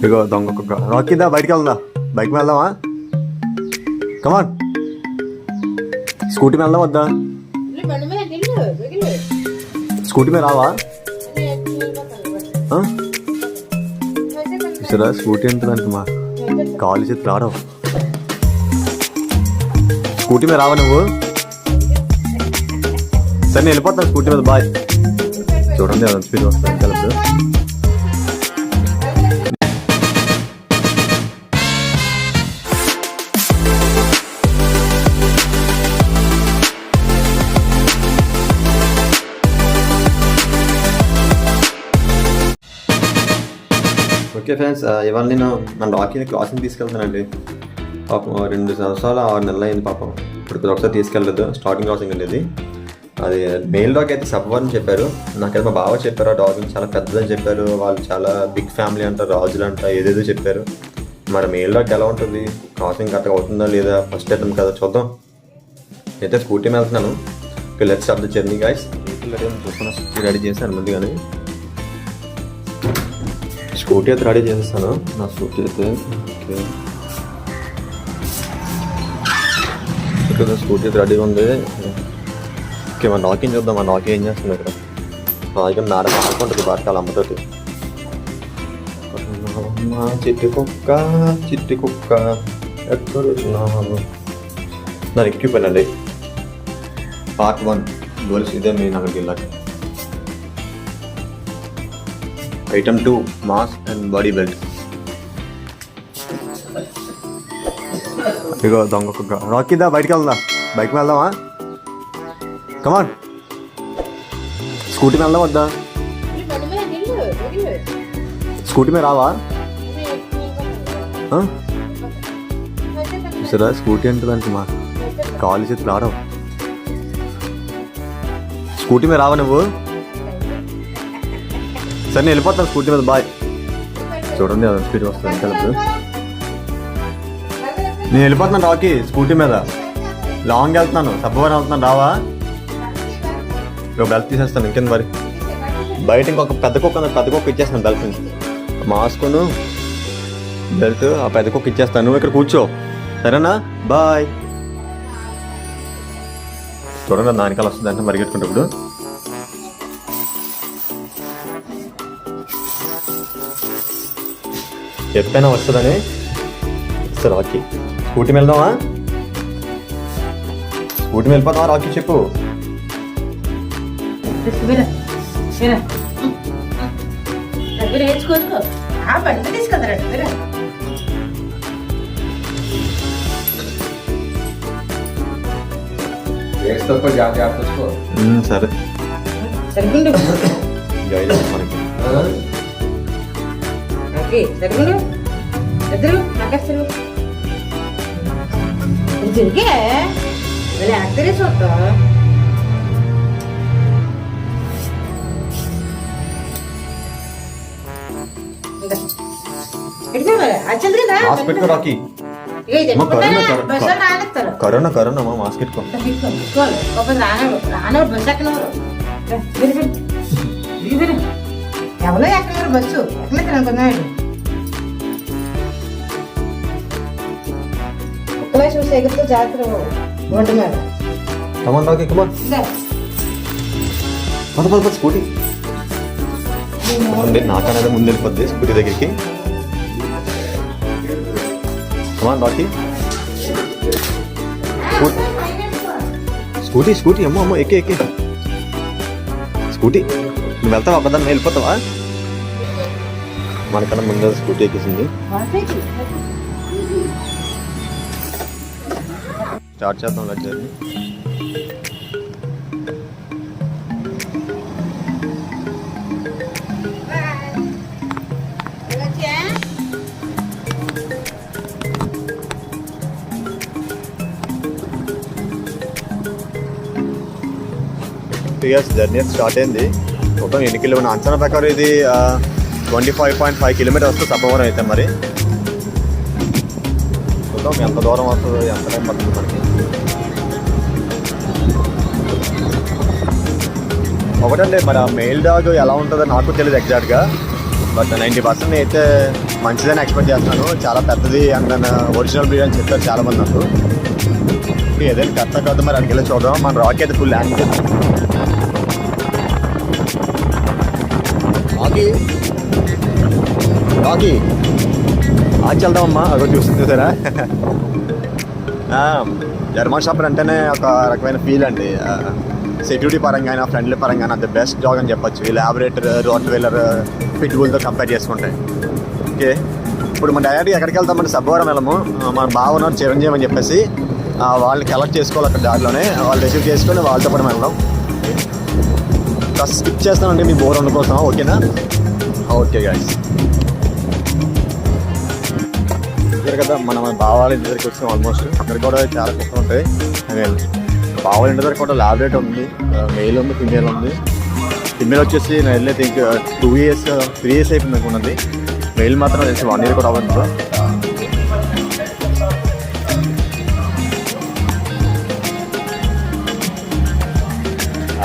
ఇగో దొంగ కుక్క రాకిందా బయటికి వెళ్దా బైక్ మీద వెళ్దామా కమాన్ స్కూటీ మీద వెళ్దాం వద్దా స్కూటీ మీద రావా సరే స్కూటీ ఉంటుందంట మా కాలు చేతి రావడం స్కూటీ మీద రావా నువ్వు సరే నేను వెళ్ళిపోతాను స్కూటీ మీద బాయ్ చూడండి స్పీడ్ వస్తాను కలిపి ఓకే ఫ్రెండ్స్ ఇవాళ నేను మన రాకీని క్లాసింగ్ తీసుకెళ్తానండి పాపం 2 సంవత్సరాలు 6 నెలలు అయింది పాపం ఇప్పుడు ఒకసారి తీసుకెళ్ళలేదు స్టార్టింగ్ క్లాసింగ్ అనేది అది మెయిల్ డాగ్ అయితే సబ్బని చెప్పారు నాకైతే మా బావ చెప్పారు ఆ డాగ్ చాలా పెద్దదని చెప్పారు వాళ్ళు చాలా బిగ్ ఫ్యామిలీ అంటారు రాజులు అంట ఏదేదో చెప్పారు మరి మెయిల్ డాగ్ ఎలా ఉంటుంది క్రాసింగ్ కరెక్ట్గా అవుతుందా లేదా ఫస్ట్ అటెంప్ట్ కదా చూద్దాం అయితే స్కూటీ మీద వెళ్తున్నాను let's start the journey guys చూసుకున్న స్కూటీ రెడీ చేశాను ముందుగానే స్కూటీ అయితే రెడీ చేస్తాను నా స్కూటీ అయితే ఓకే ఇక్కడ స్కూటీ అయితే రెడీగా ఉంది ఓకే మన నాకింగ్ చూద్దాం మన నాకి ఏం చేస్తుంది ఇక్కడ నాకి మేడం ఆడుకుంటుంది బాటకాల అమ్మతోటి చిట్టి కుక్క ఎక్కడున్నాను దాని ఎక్విప్మెంట్ అండి పార్ట్ 1 గోల్స్ ఇదే మెయిన్ అక్కడికి వెళ్ళాక item 2 mask and body belt ఇగో దొంగ కుక్క రాకిందా బయటికి వెళ్దా బైక్ మీద వెళ్దామా కమాన్ స్కూటీ మీద వెళ్దాం వద్దా స్కూటీ మీద రావా సరే స్కూటీ ఉంటుందంట మా కాలు చేతి రావడం స్కూటీ మీద రావా నువ్వు సరే నేను వెళ్ళిపోతాను స్కూటీ మీద బాయ్ చూడండి స్పీడ్ వస్తుంది కలిపి నేను వెళ్ళిపోతున్నాను రాకీ స్కూటీ మీద లాంగ్ వెళ్తున్నాను సబ్బవరం వెళ్తున్నాను రావా ఇక బెల్ట్ తీసేస్తాను ఇంకేంది మరి బయట ఇంకొక పెద్ద కుక్క ఇచ్చేస్తాను బెల్ట్ నుంచి మాస్కును బెల్ట్ ఆ పెద్ద కుక్క ఇచ్చేస్తాను నువ్వు ఇక్కడ కూర్చో సరేనా బాయ్ చూడండి దానికాల వస్తుంది అంటే మరిగెట్టుకుంటప్పుడు చెప్పైనా వస్తుందని ఇస్తారు రాకీ స్కూటీ వెళ్దామా స్కూటీ వెళ్ళిపోతావా రాకీ చెప్పు సరే రాకీ కరోనా మాస్క్ పెట్టుకో ఎవరో ఎక్కడ బస్సు ఎక్కడ అనుకున్నాడు ఒక్కలే చూసి ఎగురుతూ జాగ్రత్త రోడ్డు మీద కమాన్ రాకీ కమాన్ పద స్కూటీ నాకనేది ముందు వెళ్ళిపోద్ది స్కూటీ దగ్గరికి కమాన్ రాకీ స్కూటీ అమ్మో ఎక్కే స్కూటీ నువ్వు వెళ్తావా అబద్ధాన్ని వెళ్ళిపోతావా మనకన్నా ముందు స్కూటీ ఎక్కేసింది స్టార్ట్ చేద్దాం జర్నీ జర్నీ స్టార్ట్ అయింది మొత్తం ఎన్ని కిలోమీటర్ అంచనా ప్రకారం ఇది 25.5 కిలోమీటర్స్ వస్తుంది సబ్బవరం అయితే మరి చూద్దాం ఎంత దూరం వస్తుందో ఎంత టైం పడుతుంది మనకి ఒకటండి మరి ఆ మెయిల్ డాగ్ ఎలా ఉంటుందో నాకు తెలియదు ఎగ్జాక్ట్గా బట్ 90% అయితే మంచిదని ఎక్స్పెక్ట్ చేస్తున్నాను. చాలా పెద్దది అండ్ ఒరిజినల్ బ్రీడ్ అని చెప్పారు చాలామంది నాకు. ఏదైనా కరెక్టా కాదు మరి అడిగి చూద్దాం. మన రాకీ అయితే ఫుల్ ల్యాండ్ రాకీ ఆకి వెళ్దామమ్మా. అదో చూసారా జర్మన్ షాపర్ అంటేనే ఒక రకమైన ఫీల్ అండి. సెక్యూరిటీ పరంగా అయినా ఫ్రెండ్లీ పరంగా అయినా ద బెస్ట్ డాగ్ అని చెప్పొచ్చు. ఈ ల్యాబరేటర్ రోట్వైలర్ పిట్బుల్తో కంపేర్ చేసుకుంటే. ఓకే, ఇప్పుడు మన డైరెక్ట్గా ఎక్కడికి వెళ్తామంటే సబ్బవరం వెళ్ళము. మన బావ ఉన్నారు చిరంజీవి అని చెప్పేసి వాళ్ళని కలెక్ట్ చేసుకోవాలి అక్కడ దారిలోనే. వాళ్ళు రిసీవ్ చేసుకొని వాళ్ళతో పాటు వెళ్ళడం. స్కిప్ చేస్తానండి మీ బోర్ అందుకోసం. ఓకేనా? ఓకే గైస్, ఇద్దరు కదా మన బావాల ఇంటి దగ్గరికి వచ్చాం. ఆల్మోస్ట్ అందరికి కూడా చాలా కుక్కలు ఉంటాయి. బావాల ఇంటి దగ్గర కూడా ల్యాబరేట్ ఉంది, మెయిల్ ఉంది, ఫిమేల్ ఉంది. ఫిమేల్ వచ్చేసి నేను వెళ్ళైతే ఇంక 2 years 3 years అయిపోయింది అనుకున్నది. మెయిల్ మాత్రం తెలిసి 1 year కూడా అవ్వదు.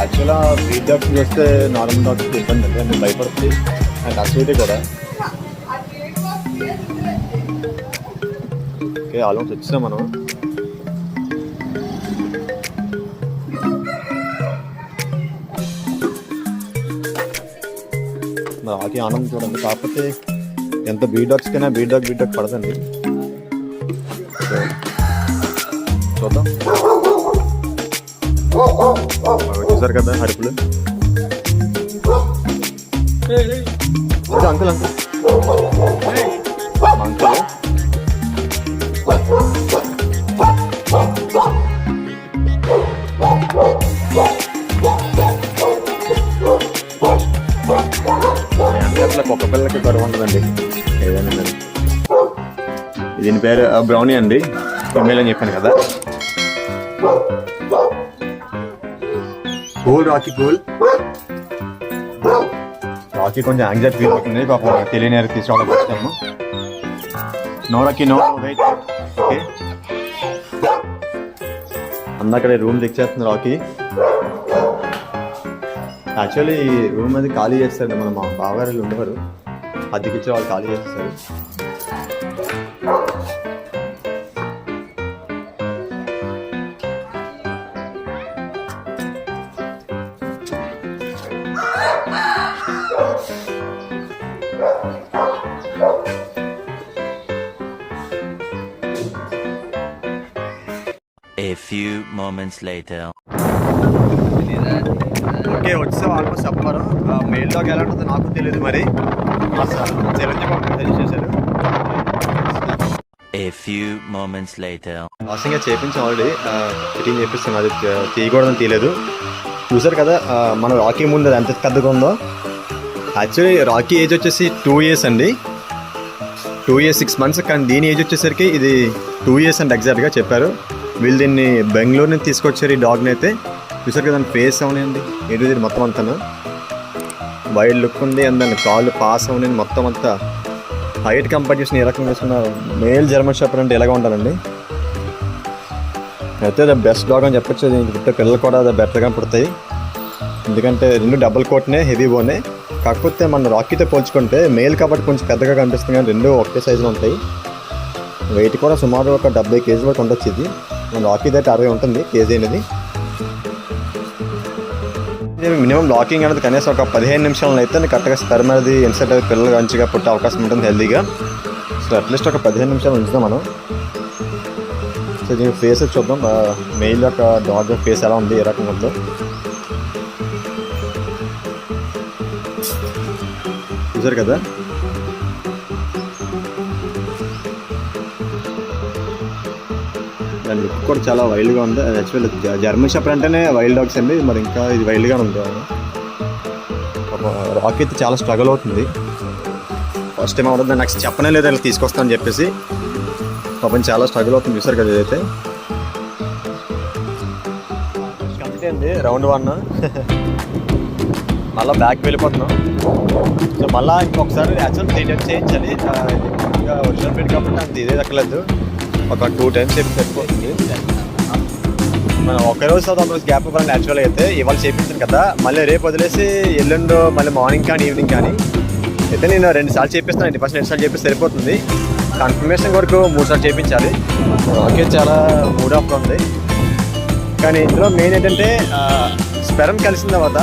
యాక్చువల్గా బ్రీడ్ డాగ్స్ చూస్తే నార్మల్ డాగ్స్ ఇబ్బంది అండి, అంటే భయపడుతుంది అండ్ అసూటి కూడా. ఓకే, ఆల్మోస్ట్ వచ్చాం మనం. రాకీ ఆనందం చూడండి. కాకపోతే ఎంత బ్రీడ్ డాగ్స్కైనా బ్రీడ్ డాగ్ పడదండి. చూద్దాం. చూసారు కదా అరుపులు. అంకుల్ అంకుల్ అంకుల్ ఒక్క పిల్లకి కరువు ఉండదండి ఏదైనా. దీని పేరు బ్రౌనీ అండి, ఫిమేల్ అని చెప్పాను కదా. కూల్ రాకీ, కూల్ రాకీ కొంచెం యాంగ్జైటీ ఫీల్ అవుతుంది. పాపం తెలియని తీసుకోవడానికి వచ్చాము. No Rocky no wait. Okay, అందక్కడ రూమ్ తెచ్చేస్తుంది రాకీ. యాక్చువల్లీ ఈ రూమ్ అది ఖాళీ చేస్తారు. మన మా బావగారు ఉండేవారు, అద్దెకిచ్చే వాళ్ళు ఖాళీ చేస్తారు. A few moments later. Okay, వచ్చాం ఆల్మోస్ట్ చెప్పారు. మెయిల్ డాగ్ ఎలా ఉంటుందో నాకు తెలియదు, మరి చిరంజీవి సజెస్ట్ చేశారు. A few moments later. Washing చేయించాం ఆల్రెడీ, ఫిట్టింగ్ చేపిస్తాం. అది తీయకూడదని తీయలేదు. చూసారు కదా మన రాకీ ముందు అది ఎంత పెద్దగా ఉందో. యాక్చువల్లీ రాకీ ఏజ్ వచ్చేసి 2 years అండి, 2 years 6 months. కానీ దీని ఏజ్ వచ్చేసరికి ఇది 2 years అండి ఎగ్జాక్ట్గా చెప్పారు. వీళ్ళు దీన్ని బెంగళూరు నుంచి తీసుకొచ్చారు ఈ డాగ్ని అయితే. చూసారు కదా దాని ఫేస్ అవునండి, ఏంటి మొత్తం అంతా వైల్డ్ లుక్ ఉంది. అండ్ దాని కాళ్ళు పాస్ అవునండి. మొత్తం అంతా హైట్ కంపేర్ చేసిన ఏ రకంగా చూస్తున్నారు. మేల్ జర్మన్ షెపర్డ్ అంటే ఎలాగ ఉండాలండి. అయితే ద బెస్ట్ డాగ్ అని చెప్పొచ్చు. దీనికి పుట్టే పిల్లలు కూడా బెటర్గా పుడతాయి, ఎందుకంటే 2 డబుల్ కోట్నే, హెవీ బోనే. కాకపోతే మన రాకీతో పోల్చుకుంటే మేల్ కాబట్టి కొంచెం పెద్దగా కనిపిస్తుంది, కానీ 2 ఒకే సైజులో ఉంటాయి. వెయిట్ కూడా సుమారు ఒక 70 kg వరకు ఉండొచ్చు. ఇది మన రాకీది అయితే 60 ఉంటుంది కేజీ అనేది. మినిమం లాకింగ్ అనేది కనీసం ఒక 15 నిమిషాలను అయితే కరెక్ట్గా స్పెర్మ్ అనేది ఇన్సెట్ అయితే పిల్లలు మంచిగా పుట్టే అవకాశం ఉంటుంది హెల్తీగా. సో అట్లీస్ట్ ఒక 15 నిమిషాలు ఉంచుదాం మనం. సో దీని ఫేస్ చూద్దాం, మెయిల్ యొక్క డాగ్ ఫేస్ ఎలా ఉంది, ఏ రకంగా ఉందో. చూసారు కదా దాని లుక్ కూడా చాలా వైల్డ్గా ఉంది. యాక్చువల్లీ జర్మన్ షెపర్డ్ అంటేనే వైల్డ్ డాగ్స్ అండి, మరి ఇంకా ఇది వైల్డ్గా ఉంది. రాకీ అయితే చాలా స్ట్రగుల్ అవుతుంది. ఫస్ట్ టైం అవుతుంది, నాకు చెప్పనే లేదు ఇలా తీసుకొస్తానని చెప్పేసి. పాపం చాలా స్ట్రగుల్ అవుతుంది. చూసారు కదా ఇదైతే కంప్లీట్ అయింది రౌండ్ 1. మళ్ళీ బ్యాక్ వెళ్ళిపోతున్నాం. సో మళ్ళీ ఇంకొకసారి యాక్చువల్ 3 times చేయించాలి. ఇంకా ఒరిజినల్ బెడ్ కాబట్టి అంత ఇదే దక్కలేదు, ఒక 2 times చేసి సరిపోతుంది. మనం ఒకరోజు ఒకరోజు గ్యాప్ ఇవ్వాలి. యాక్చువల్గా అయితే ఇవాళ చేయించాను కదా, మళ్ళీ రేపు వదిలేసి ఎల్లుండో మళ్ళీ మార్నింగ్ కానీ ఈవినింగ్ కానీ అయితే నేను 2 సార్లు చేపిస్తాను, 90% 2 సార్లు చేపిస్తే సరిపోతుంది. కన్ఫర్మేషన్ వరకు 3 సార్లు చేయించాలి. ఓకే, చాలా మూడ్ ఆఫ్లో ఉంది. కానీ ఇందులో మెయిన్ ఏంటంటే స్పెరం కలిసిన తర్వాత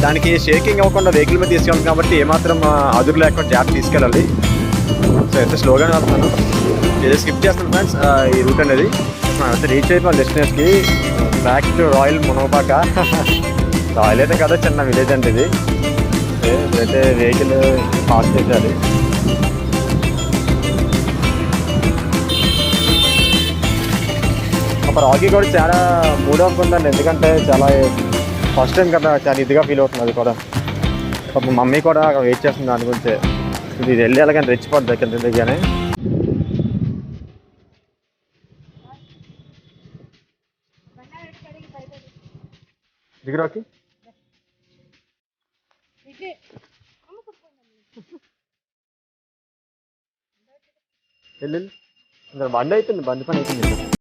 దానికి షేకింగ్ అవ్వకుండా వెహికల్ మీద తీసుకెళ్ళాలి కాబట్టి ఏమాత్రం అదురు లేకుండా జాగ్రత్త తీసుకెళ్ళాలి. సో ఎంత స్లోగానే వెళ్తున్నాను, ఇది స్కిప్ చేస్తాను ఫ్రెండ్స్. ఈ రూట్ అనేది అయితే రీచ్ అయిపోవాలి డెస్టినేషన్కి. Back to royal Munagapaka. Royal అయితే కదా, చిన్న విలేజ్ అంటే ఇది. ఇప్పుడైతే వెహికల్ పాస్ చేయాలి. ఒక రాకీ కూడా చాలా మూడ్ ఆఫ్ ఉందండి, ఎందుకంటే చాలా ఫస్ట్ టైం కదా, చాలా ఇదిగా ఫీల్ అవుతుంది. అది కూడా పాపం మమ్మీ కూడా వెయిట్ చేస్తుంది దాని గురించి. ఇది వెళ్ళాలి కానీ రెచ్చిపోద్ది కింద దిగానే. దిగురాకి వెళ్ళు, బండి అయిపోయింది, బండి పని అయిపోయింది.